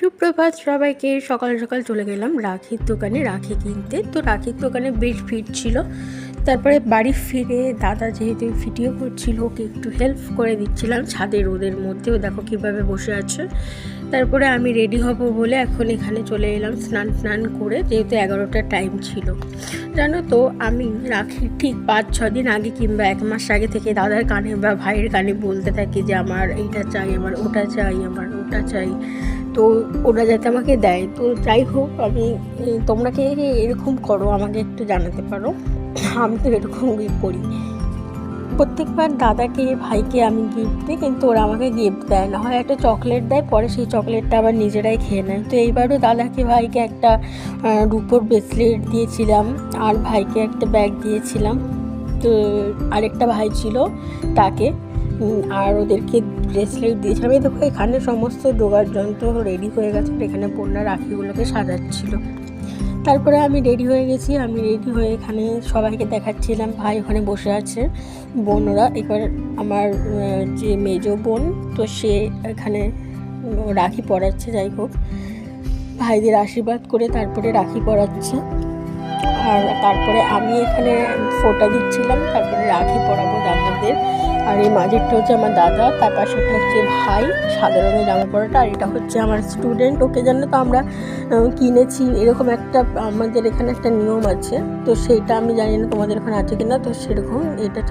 সুপ্রভাত সবাইকে। সকাল সকাল চলে গেলাম রাখির দোকানে রাখি কিনতে। তো রাখির দোকানে বেশ ভিড় ছিল। তারপরে বাড়ি ফিরে দাদা যেহেতু ভিডিও করছিল ওকে একটু হেল্প করে দিচ্ছিলাম ছাদে রোদের মধ্যেও, দেখো কীভাবে বসে আছে। তারপরে আমি রেডি হব বলে এখন এখানে চলে এলাম স্নান করে, যেহেতু 11টার টাইম ছিল। জানো তো আমি রাখির ঠিক 5-6 দিন আগে কিংবা 1 মাস আগে থেকে দাদার কানে বা ভাইয়ের কানে বলতে থাকি যে আমার এইটা চাই, আমার ওটা চাই, আমার ওটা চাই, তো ওরা যাতে আমাকে দেয়। তো যাই হোক, তোমরা কে এরকম করো আমাকে একটু জানাতে পারো। আমি তো এরকমই করি। প্রত্যেকবার দাদাকে ভাইকে আমি গিফট দিই, কিন্তু ওরা আমাকে গিফট দেয় না, হয় একটা চকলেট দেয়, পরে সেই চকলেটটা আবার নিজেরাই খেয়ে নেয়। তো এইবারও দাদাকে ভাইকে একটা রূপোর ব্রেসলেট দিয়েছিলাম, আর ভাইকে একটা ব্যাগ দিয়েছিলাম। তো আরেকটা ভাই ছিল তাকে, আর ওদেরকে ব্রেসলেট দিয়েছি। আমি দেখো এখানে সমস্ত জোগাড় যন্ত্র রেডি হয়ে গেছে, এখানে পণ্যা রাখিগুলোকে সাজাচ্ছিল। তারপরে আমি রেডি হয়ে গেছি, আমি রেডি হয়ে এখানে সবাইকে দেখাচ্ছিলাম। ভাই ওখানে বসে আছে, বোনরা এবার আমার যে মেজো বোন, তো সে এখানে রাখি পরাচ্ছে। যাই হোক, ভাইদের আশীর্বাদ করে তারপরে রাখি পরাচ্ছে। আর তারপরে আমি এখানে ফোঁটা দিচ্ছিলাম, তারপরে রাখি পরাবো দাদাদের। আর এই মাঝেরটা হচ্ছে আমার দাদা, তার পাশেরটা হচ্ছে ভাই সাদা রঙের জামা পরাটা, আর এটা হচ্ছে আমার স্টুডেন্ট। ওকে জন্য তো আমরা কিনেছি, এরকম একটা আমাদের এখানে একটা নিয়ম আছে, তো সেইটা আমি জানি না তোমাদের ওখানে আছে কিনা। তো সেরকম এটা